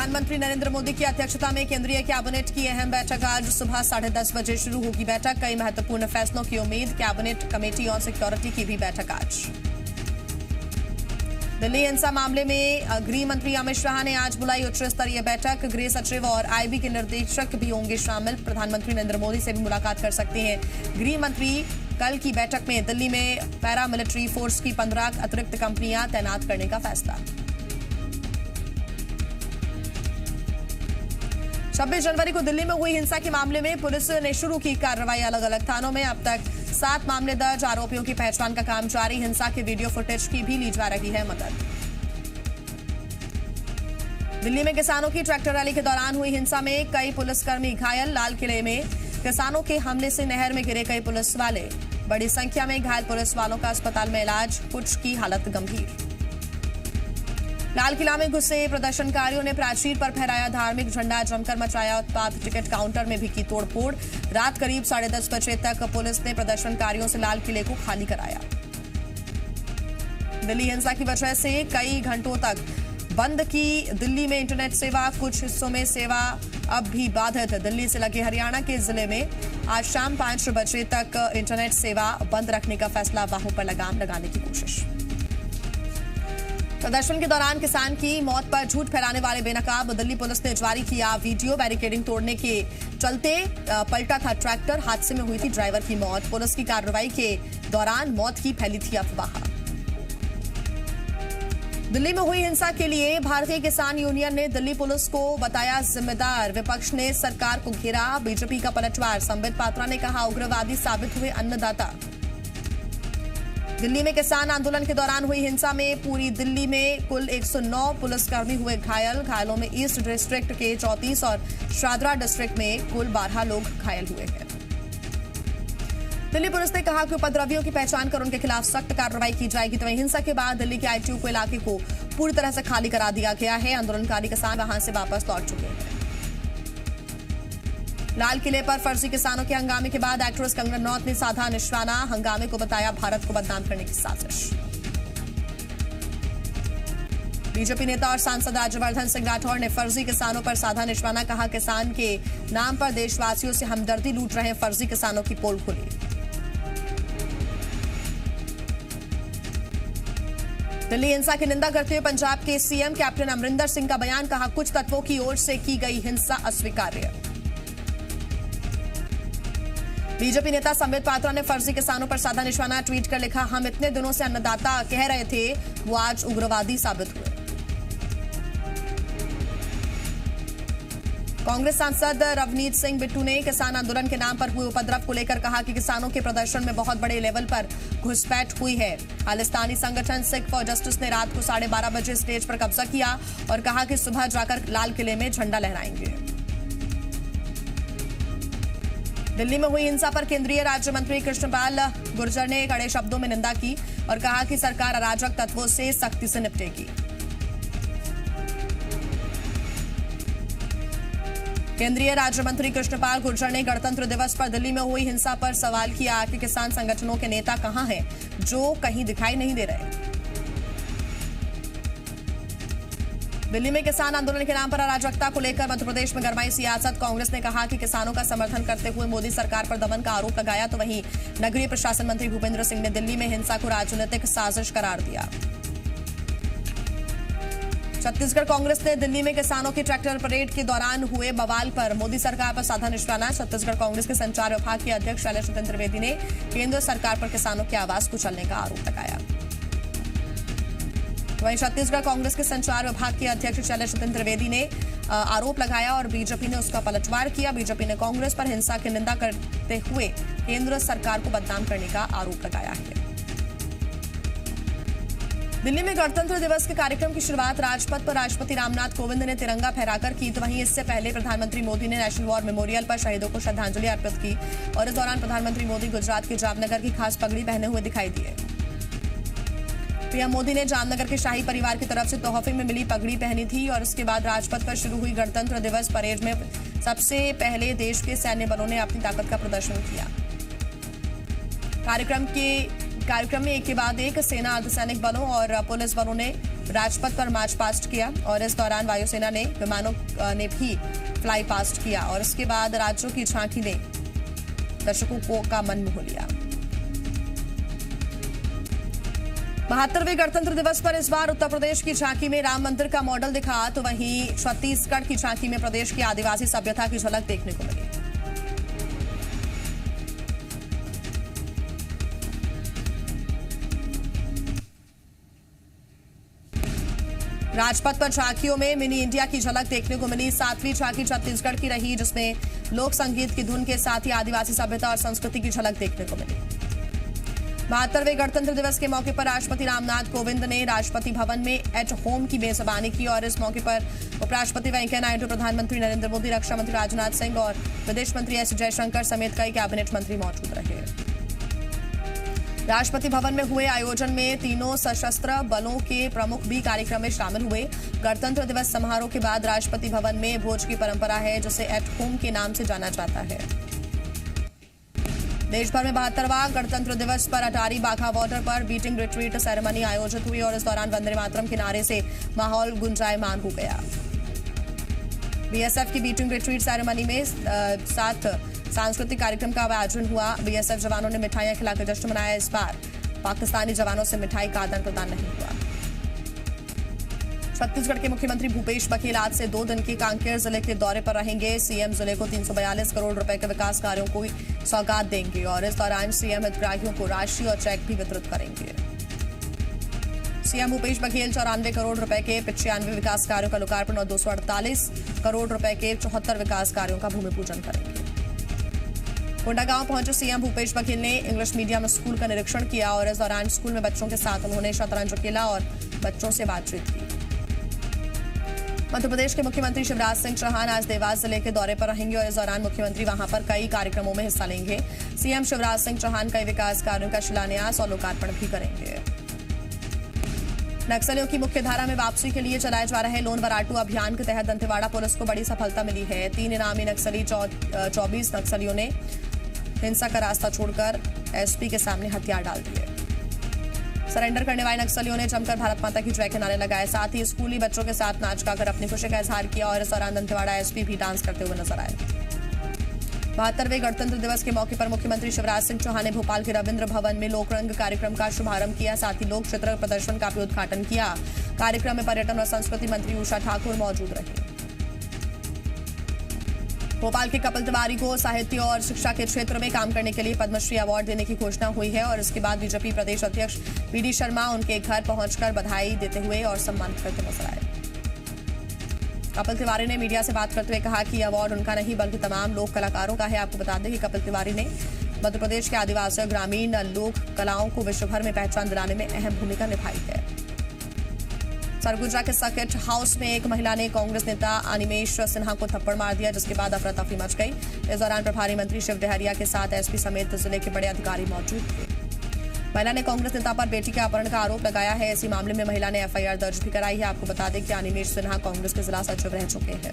प्रधानमंत्री नरेंद्र मोदी की अध्यक्षता में केंद्रीय कैबिनेट की अहम बैठक आज सुबह 10:30 बजे शुरू होगी बैठक। कई महत्वपूर्ण फैसलों की उम्मीद। कैबिनेट कमेटी ऑन सिक्योरिटी की भी बैठक आज। दिल्ली हिंसा मामले में गृह मंत्री अमित शाह ने आज बुलाई उच्च स्तरीय बैठक। गृह सचिव और आईबी के निर्देशक भी होंगे शामिल। प्रधानमंत्री नरेंद्र मोदी से भी मुलाकात कर सकते हैं गृह मंत्री। कल की बैठक में दिल्ली में पैरामिलिट्री फोर्स की 15 अतिरिक्त कंपनियां तैनात करने का फैसला। 26 जनवरी को दिल्ली में हुई हिंसा के मामले में पुलिस ने शुरू की कार्रवाई। अलग अलग थानों में अब तक 7 मामले दर्ज। आरोपियों की पहचान का काम जारी। हिंसा के वीडियो फुटेज की भी ली जा रही है मदद। दिल्ली में किसानों की ट्रैक्टर रैली के दौरान हुई हिंसा में कई पुलिसकर्मी घायल। लाल किले में किसानों के हमले से नहर में गिरे कई पुलिस वाले। बड़ी संख्या में घायल पुलिस वालों का अस्पताल में इलाज, कुछ की हालत गंभीर। लाल किला में घुसे प्रदर्शनकारियों ने प्राचीर पर फहराया धार्मिक झंडा, जमकर मचाया उत्पात। टिकट काउंटर में भी की तोड़फोड़। रात करीब 10:30 बजे तक पुलिस ने प्रदर्शनकारियों से लाल किले को खाली कराया। दिल्ली हिंसा की वजह से कई घंटों तक बंद की दिल्ली में इंटरनेट सेवा। कुछ हिस्सों में सेवा अब भी बाधित। दिल्ली से लगे हरियाणा के जिले में आज शाम 5 बजे तक इंटरनेट सेवा बंद रखने का फैसला। बाहों पर लगाम लगाने की कोशिश। प्रदर्शन के दौरान किसान की मौत पर झूठ फैलाने वाले बेनकाब। दिल्ली पुलिस ने जारी किया वीडियो। बैरिकेडिंग तोड़ने के चलते पलटा था ट्रैक्टर। हादसे में हुई थी ड्राइवर की मौत। पुलिस की कार्रवाई के दौरान मौत की फैली थी अफवाह। दिल्ली में हुई हिंसा के लिए भारतीय किसान यूनियन ने दिल्ली पुलिस को बताया जिम्मेदार। विपक्ष ने सरकार को घेरा। बीजेपी का पलटवार। संबित पात्रा ने कहा उग्रवादी साबित हुए अन्नदाता। दिल्ली में किसान आंदोलन के दौरान हुई हिंसा में पूरी दिल्ली में कुल 109 पुलिसकर्मी हुए घायल। घायलों में ईस्ट डिस्ट्रिक्ट के 34 और शादरा डिस्ट्रिक्ट में कुल 12 लोग घायल हुए हैं। दिल्ली पुलिस ने कहा कि उपद्रवियों की पहचान कर उनके खिलाफ सख्त कार्रवाई की जाएगी। तो वहीं हिंसा के बाद दिल्ली के आईटीओ को इलाके को पूरी तरह से खाली करा दिया गया है। आंदोलनकारी किसान वहां से वापस लौट चुके हैं। लाल किले पर फर्जी किसानों के हंगामे के बाद एक्ट्रेस कंगना रनौत ने साधा निशाना। हंगामे को बताया भारत को बदनाम करने की साजिश। बीजेपी नेता और सांसद राज्यवर्धन सिंह राठौर ने फर्जी किसानों पर साधा निशाना। कहा किसान के नाम पर देशवासियों से हमदर्दी लूट रहे फर्जी किसानों की पोल खुली। दिल्ली हिंसा की निंदा करते हुए पंजाब के सीएम कैप्टन अमरिंदर सिंह का बयान। कहा कुछ तत्वों की ओर से की गई हिंसा अस्वीकार्य। बीजेपी नेता संबित पात्रा ने फर्जी किसानों पर साधा निशाना ट्वीट कर लिखा हम इतने दिनों से अन्नदाता कह रहे थे, वो आज उग्रवादी साबित हुए। कांग्रेस सांसद रवनीत सिंह बिट्टू ने किसान आंदोलन के नाम पर हुए उपद्रव को लेकर कहा कि किसानों के प्रदर्शन में बहुत बड़े लेवल पर घुसपैठ हुई है। खालिस्तानी संगठन सिख फॉर जस्टिस ने रात को 12:30 बजे स्टेज पर कब्जा किया और कहा कि सुबह जाकर लाल किले में झंडा लहराएंगे। दिल्ली में हुई हिंसा पर केंद्रीय राज्य मंत्री कृष्णपाल गुर्जर ने कड़े शब्दों में निंदा की और कहा कि सरकार अराजक तत्वों से सख्ती से निपटेगी। केंद्रीय राज्य मंत्री कृष्णपाल गुर्जर ने गणतंत्र दिवस पर दिल्ली में हुई हिंसा पर सवाल किया कि किसान संगठनों के नेता कहां हैं जो कहीं दिखाई नहीं दे रहे। दिल्ली में किसान आंदोलन के नाम पर अराजकता को लेकर मध्य प्रदेश में गरमाई सियासत। कांग्रेस ने कहा कि किसानों का समर्थन करते हुए मोदी सरकार पर दमन का आरोप लगाया। तो वहीं नगरीय प्रशासन मंत्री भूपेंद्र सिंह ने दिल्ली में हिंसा को राजनीतिक साजिश करार दिया। छत्तीसगढ़ कांग्रेस ने दिल्ली में किसानों की ट्रैक्टर परेड के दौरान हुए बवाल पर मोदी सरकार पर साधा निशाना। छत्तीसगढ़ कांग्रेस के संचार विभाग के अध्यक्ष शैलेश त्रिवेदी ने केंद्र सरकार पर किसानों की आवाज कुचलने का आरोप लगाया। वहीं छत्तीसगढ़ कांग्रेस के संचार विभाग के अध्यक्ष शैलेश त्रिवेदी ने आरोप लगाया और बीजेपी ने उसका पलटवार किया। बीजेपी ने कांग्रेस पर हिंसा की निंदा करते हुए केंद्र सरकार को बदनाम करने का आरोप लगाया है। दिल्ली में गणतंत्र दिवस के कार्यक्रम की शुरुआत राजपथ पर राष्ट्रपति रामनाथ कोविंद ने तिरंगा फहराकर की। तो वहीं इससे पहले प्रधानमंत्री मोदी ने नेशनल वॉर मेमोरियल पर शहीदों को श्रद्धांजलि अर्पित की और इस दौरान प्रधानमंत्री मोदी गुजरात के जामनगर की खास पगड़ी पहने हुए दिखाई दिए। पीएम मोदी ने जामनगर के शाही परिवार की तरफ से तोहफे में मिली पगड़ी पहनी थी और इसके बाद राजपथ पर शुरू हुई गणतंत्र दिवस परेड में सबसे पहले देश के सैन्य बलों ने अपनी ताकत का प्रदर्शन किया। कार्यक्रम के कार्यक्रम में एक के बाद एक सेना, अर्धसैनिक बलों और पुलिस बलों ने राजपथ पर मार्च पास्ट किया और इस दौरान वायुसेना ने विमानों ने भी फ्लाई पास्ट किया और इसके बाद राज्यों की झांकी ने दर्शकों का मन मोह लिया। 72वें गणतंत्र दिवस पर इस बार उत्तर प्रदेश की झांकी में राम मंदिर का मॉडल दिखा, तो वहीं छत्तीसगढ़ की झांकी में प्रदेश की आदिवासी सभ्यता की झलक देखने को मिली। राजपथ पर झांकियों में मिनी इंडिया की झलक देखने को मिली। 7वीं झांकी छत्तीसगढ़ की रही, जिसमें लोक संगीत की धुन के साथ ही आदिवासी सभ्यता और संस्कृति की झलक देखने को मिली। 72वें गणतंत्र दिवस के मौके पर राष्ट्रपति रामनाथ कोविंद ने राष्ट्रपति भवन में एट होम की मेजबानी की और इस मौके पर उपराष्ट्रपति वेंकैया नायडू, प्रधानमंत्री नरेंद्र मोदी, रक्षा मंत्री राजनाथ सिंह और विदेश मंत्री एस जयशंकर समेत कई कैबिनेट मंत्री मौजूद रहे। राष्ट्रपति भवन में हुए आयोजन में तीनों सशस्त्र बलों के प्रमुख भी कार्यक्रम में शामिल हुए। गणतंत्र दिवस समारोह के बाद राष्ट्रपति भवन में भोज की परंपरा है, जिसे एट होम के नाम से जाना जाता है। देश भर में 72वां गणतंत्र दिवस पर अटारी बाघा बॉर्डर पर बीटिंग रिट्रीट सेरेमनी आयोजित हुई और इस दौरान वंदे मातरम के नारे से माहौल गुंजायमान हो गया। बीएसएफ की बीटिंग रिट्रीट सेरेमनी में साथ सांस्कृतिक कार्यक्रम का आयोजन हुआ। बीएसएफ जवानों ने मिठाइयां खिलाकर जश्न मनाया। इस बार पाकिस्तानी जवानों से मिठाई का आदान प्रदान नहीं हुआ। छत्तीसगढ़ के मुख्यमंत्री भूपेश बघेल आज से 2 दिन के कांकेर जिले के दौरे पर रहेंगे। सीएम जिले को 342 करोड़ रुपए के विकास कार्यों को सौगात देंगे और इस दौरान सीएम हितग्राहियों को राशि और चेक भी वितरित करेंगे। सीएम भूपेश बघेल 94 करोड़ रुपए के 95 विकास कार्यों का लोकार्पण और 248 करोड़ रुपए के 74 विकास कार्यों का भूमि पूजन करेंगे। कोंडागांव पहुंचे सीएम भूपेश बघेल ने इंग्लिश मीडियम स्कूल का निरीक्षण किया और इस दौरान स्कूल में बच्चों के साथ उन्होंने शतरंज खेला और बच्चों से बातचीत की। मध्य प्रदेश के मुख्यमंत्री शिवराज सिंह चौहान आज देवास जिले के दौरे पर रहेंगे और इस दौरान मुख्यमंत्री वहां पर कई कार्यक्रमों में हिस्सा लेंगे। सीएम शिवराज सिंह चौहान कई विकास कार्यों का शिलान्यास और लोकार्पण भी करेंगे। नक्सलियों की मुख्यधारा में वापसी के लिए चलाए जा रहे लोन वराटू अभियान के तहत दंतेवाड़ा पुलिस को बड़ी सफलता मिली है। 3 इनामी नक्सली 24 नक्सलियों ने हिंसा का रास्ता छोड़कर एसपी के सामने हथियार डाल दिए। सरेंडर करने वाले नक्सलियों ने जमकर भारत माता की जय के नारे लगाए, साथ ही स्कूली बच्चों के साथ नाच गाकर अपनी खुशी का इजहार किया और इस दौरान दंतेवाड़ा एसपी भी डांस करते हुए नजर आए। 72वें गणतंत्र दिवस के मौके पर मुख्यमंत्री शिवराज सिंह चौहान ने भोपाल के रविंद्र भवन में लोकरंग कार्यक्रम का शुभारंभ किया, साथ ही लोक चित्र प्रदर्शन का भी उद्घाटन किया। कार्यक्रम में पर्यटन और संस्कृति मंत्री उषा ठाकुर मौजूद रही। भोपाल के कपिल तिवारी को साहित्य और शिक्षा के क्षेत्र में काम करने के लिए पद्मश्री अवार्ड देने की घोषणा हुई है और इसके बाद बीजेपी प्रदेश अध्यक्ष वीडी शर्मा उनके घर पहुंचकर बधाई देते हुए और सम्मानित करते नजर आए। कपिल तिवारी ने मीडिया से बात करते हुए कहा कि अवार्ड उनका नहीं बल्कि तमाम लोक कलाकारों का है। आपको बता दें कि कपिल तिवारी ने मध्य प्रदेश के आदिवासी और ग्रामीण लोक कलाओं को विश्व भर में पहचान दिलाने में अहम भूमिका निभाई है। सरगुजा के सर्किट हाउस में एक महिला ने कांग्रेस नेता अनिमेश सिन्हा को थप्पड़ मार दिया, जिसके बाद अफरा तफरी मच गई। इस दौरान प्रभारी मंत्री शिव डहरिया के साथ एसपी समेत जिले के बड़े अधिकारी मौजूद थे। महिला ने कांग्रेस नेता पर बेटी के अपहरण का आरोप लगाया है। इसी मामले में महिला ने एफआईआर दर्ज भी कराई है। आपको बता दें कि अनिमेश सिन्हा कांग्रेस के जिला सचिव रह चुके हैं।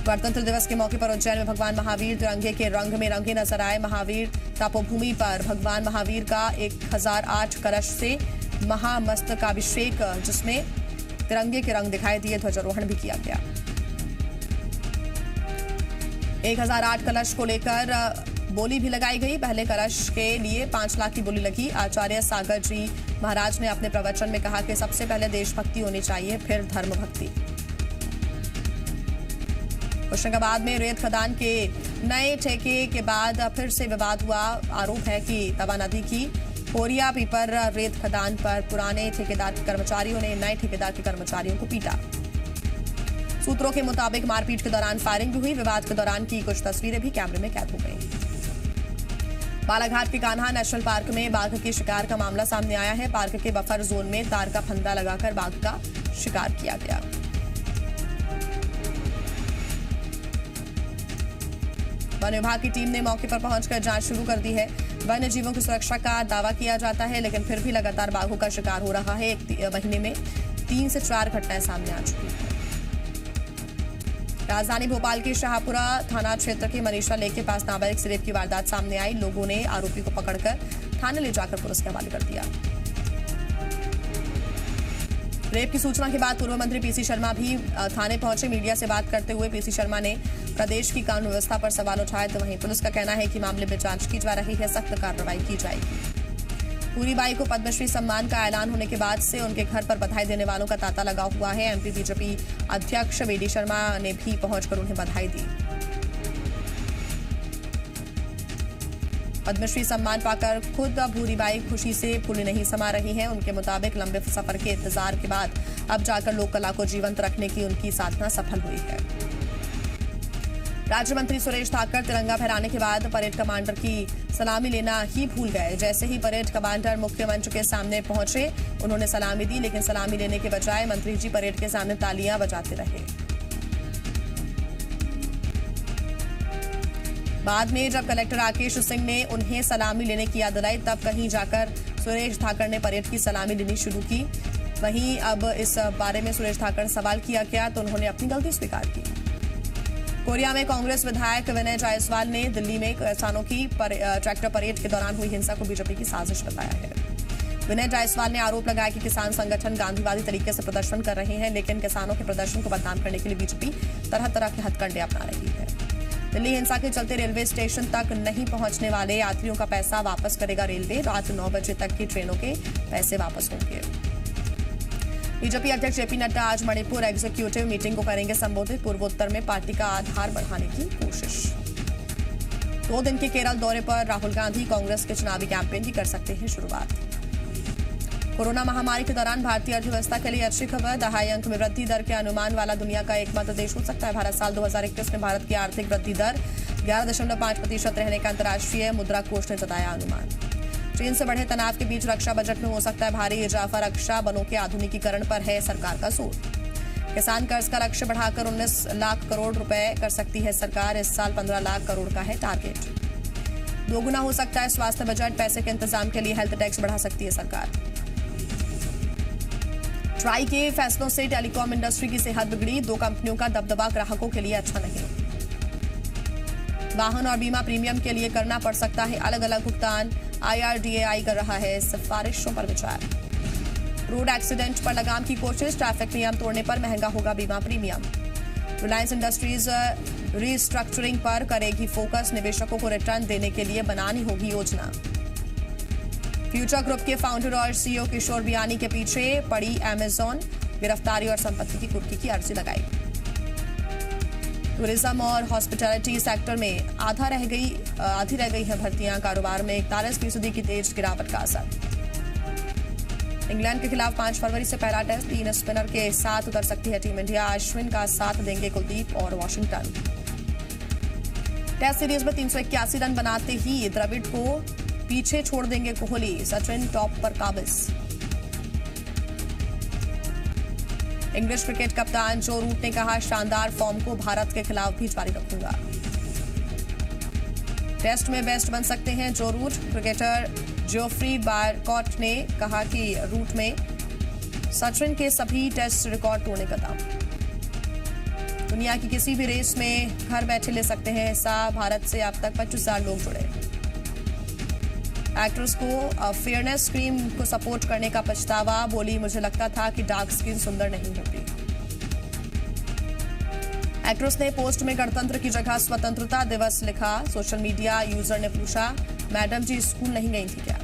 गणतंत्र दिवस के मौके पर उज्जैन में भगवान महावीर तिरंगे के रंग में रंगे नजर आए। महावीर तपोभूमि पर भगवान महावीर का 1008 कलश से महामस्तकाभिषेक, जिसमें तिरंगे के रंग दिखाई दिए, ध्वजारोहण भी किया गया। 1008 कलश को लेकर बोली भी लगाई गई। पहले कलश के लिए 5 लाख की बोली लगी। आचार्य सागर जी महाराज ने अपने प्रवचन में कहा कि सबसे पहले देशभक्ति होनी चाहिए, फिर धर्म भक्ति। होशंगाबाद में रेत खदान के नए ठेके के बाद फिर से विवाद हुआ। आरोप है कि तवा नदी की कोरिया पीपर रेत खदान पर पुराने ठेकेदार के कर्मचारियों ने नए ठेकेदार के कर्मचारियों को पीटा। सूत्रों के मुताबिक मारपीट के दौरान फायरिंग भी हुई। विवाद के दौरान की कुछ तस्वीरें भी कैमरे में कैद हो गई। बालाघाट के कान्हा नेशनल पार्क में बाघ के शिकार का मामला सामने आया है। पार्क के बफर जोन में तार का फंदा लगाकर बाघ का शिकार किया गया। वन विभाग की टीम ने मौके पर पहुंचकर जांच शुरू कर दी है। वन्य जीवों की सुरक्षा का दावा किया जाता है, लेकिन फिर भी लगातार बाघों का शिकार हो रहा है। एक महीने में 3 से 4 घटनाएं सामने आ चुकी हैं। राजधानी भोपाल के शाहपुरा थाना क्षेत्र के मनीषा लेक के पास नाबालिग से रेप की वारदात सामने आई। लोगों ने आरोपी को पकड़कर थाने ले जाकर पुलिस के हवाले कर दिया। रेप की सूचना के बाद पूर्व मंत्री पीसी शर्मा भी थाने पहुंचे। मीडिया से बात करते हुए पीसी शर्मा ने प्रदेश की कानून व्यवस्था पर सवाल उठाए, तो वहीं पुलिस का कहना है कि मामले में जांच की जा रही है, सख्त कार्रवाई की जाएगी। पूरी बाई को पद्मश्री सम्मान का ऐलान होने के बाद से उनके घर पर बधाई देने वालों का तांता लगा हुआ है। एमपी बीजेपी अध्यक्ष वीडी शर्मा ने भी पहुंचकर उन्हें बधाई दी। पद्मश्री सम्मान पाकर खुद भूरी बाई खुशी से फूली नहीं समा रही हैं। उनके मुताबिक लंबे सफर के इंतजार के बाद अब जाकर लोक कला को जीवंत रखने की उनकी साधना सफल हुई है। राज्य मंत्री सुरेश धाकर तिरंगा फहराने के बाद परेड कमांडर की सलामी लेना ही भूल गए। जैसे ही परेड कमांडर मुख्य मंच के सामने पहुंचे, उन्होंने सलामी दी, लेकिन सलामी लेने के बजाय मंत्री जी परेड के सामने तालियां बजाते रहे। बाद में जब कलेक्टर राकेश सिंह ने उन्हें सलामी लेने की याद दिलाई, तब कहीं जाकर सुरेश धाकर ने परेड की सलामी लेनी शुरू की। वहीं अब इस बारे में सुरेश धाकर ने सवाल किया गया तो उन्होंने अपनी गलती स्वीकार की। कोरिया में कांग्रेस विधायक विनय जायसवाल ने दिल्ली में किसानों की ट्रैक्टर परेड के दौरान हुई हिंसा को बीजेपी की साजिश बताया है। विनय जायसवाल ने आरोप लगाया कि किसान संगठन गांधीवादी तरीके से प्रदर्शन कर रहे हैं, लेकिन किसानों के प्रदर्शन को बदनाम करने के लिए बीजेपी तरह तरह के हथकंडे अपना रही है। दिल्ली हिंसा के चलते रेलवे स्टेशन तक नहीं पहुंचने वाले यात्रियों का पैसा वापस करेगा रेलवे। रात 9 बजे तक की ट्रेनों के पैसे वापस होंगे। बीजेपी अध्यक्ष जेपी नड्डा आज मणिपुर एग्जीक्यूटिव मीटिंग को करेंगे संबोधित। पूर्वोत्तर में पार्टी का आधार बढ़ाने की कोशिश। 2 दिन के केरल दौरे पर राहुल गांधी कांग्रेस के चुनावी कैंपेन की कर सकते हैं शुरुआत। कोरोना महामारी के दौरान भारतीय अर्थव्यवस्था के लिए अच्छी खबर। दहाई अंक में वृद्धि दर के अनुमान वाला दुनिया का एकमात्र देश हो सकता है भारत। साल 2021 में भारत की आर्थिक वृद्धि दर 11.5% रहने का अंतर्राष्ट्रीय मुद्रा कोष ने जताया अनुमान। चीन से बढ़े तनाव के बीच रक्षा बजट में हो सकता है भारी इजाफा। रक्षा बलों के आधुनिकीकरण पर है सरकार का जोर। किसान कर्ज का लक्ष्य बढ़ाकर 19 लाख करोड़ रुपए कर सकती है सरकार। इस साल 15 लाख करोड़ का है टारगेट। 2 गुना हो सकता है स्वास्थ्य बजट। पैसे के इंतजाम के लिए हेल्थ टैक्स बढ़ा सकती है सरकार। ट्राई के फैसलों से टेलीकॉम इंडस्ट्री की सेहत बिगड़ी। 2 कंपनियों का दबदबा ग्राहकों के लिए अच्छा नहीं। वाहन और बीमा प्रीमियम के लिए करना पड़ सकता है अलग अलग भुगतान। IRDAI कर रहा है सिफारिशों पर विचार। रोड एक्सीडेंट पर लगाम की कोशिश। ट्रैफिक नियम तोड़ने पर महंगा होगा बीमा प्रीमियम। रिलायंस इंडस्ट्रीज रीस्ट्रक्चरिंग पर करेगी फोकस। निवेशकों को रिटर्न देने के लिए बनानी होगी योजना। फ्यूचर ग्रुप के फाउंडर और CEO किशोर बियानी के पीछे पड़ी अमेजॉन। गिरफ्तारी और संपत्ति की कुर्की की अर्जी लगाई। टूरिज्म और हॉस्पिटैलिटी सेक्टर में आधी रह गई है भर्तियां। कारोबार में 41% की तेज गिरावट का असर। इंग्लैंड के खिलाफ 5 फरवरी से पहला टेस्ट। 3 स्पिनर के साथ उतर सकती है टीम इंडिया। अश्विन का साथ देंगे कुलदीप और वॉशिंगटन। टेस्ट सीरीज में 381 रन बनाते ही द्रविड़ को पीछे छोड़ देंगे कोहली। सचिन टॉप पर काबिज। इंग्लिश क्रिकेट कप्तान जो रूट ने कहा, शानदार फॉर्म को भारत के खिलाफ भी जारी रखूंगा। टेस्ट में बेस्ट बन सकते हैं जो रूट। क्रिकेटर जोफ्री बारकॉट ने कहा कि रूट में सचिन के सभी टेस्ट रिकॉर्ड तोड़ने का दाव। दुनिया की किसी भी रेस में घर बैठे ले सकते हैं हिस्सा। भारत से अब तक 25,000 लोग जुड़े। एक्ट्रेस को फेयरनेस क्रीम को सपोर्ट करने का पछतावा। बोली, मुझे लगता था कि डार्क स्किन सुंदर नहीं होती। एक्ट्रेस ने पोस्ट में गणतंत्र की जगह स्वतंत्रता दिवस लिखा। सोशल मीडिया यूजर ने पूछा, मैडम जी स्कूल नहीं गई थी क्या?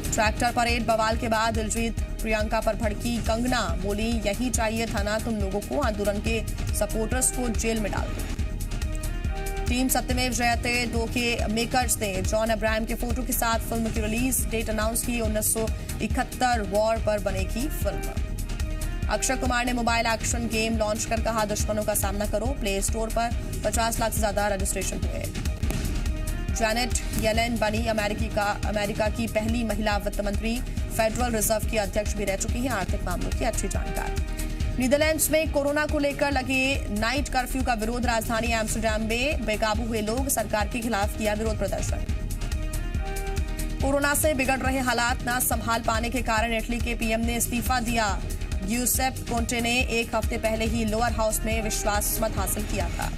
ट्रैक्टर परेड बवाल के बाद दिलजीत प्रियंका पर भड़की। कंगना बोली, यही चाहिए था ना तुम लोगों को, आंदोलन के सपोर्टर्स को जेल में डाल दो। टीम सत्यमेव जयते 2 के मेकर्स ने जॉन अब्राहम के फोटो के साथ फिल्म की रिलीज डेट अनाउंस की। 1971 वॉर पर बनेगी फिल्म। अक्षय कुमार ने मोबाइल एक्शन गेम लॉन्च कर कहा, दुश्मनों का सामना करो। प्ले स्टोर पर 50 लाख से ज्यादा रजिस्ट्रेशन हुए। जैनेट येलेन बनी अमेरिका की पहली महिला वित्त मंत्री। फेडरल रिजर्व की अध्यक्ष भी रह चुकी हैं। आर्थिक मामलों की अच्छी जानकार। नीदरलैंड्स में कोरोना को लेकर लगे नाइट कर्फ्यू का विरोध। राजधानी एम्स्टरडैम में बेकाबू हुए लोग सरकार के खिलाफ किया विरोध प्रदर्शन। कोरोना से बिगड़ रहे हालात न संभाल पाने के कारण इटली के पीएम ने इस्तीफा दिया। गियुसेप्पे कोंटे ने 1 हफ्ते पहले ही लोअर हाउस में विश्वास मत हासिल किया था।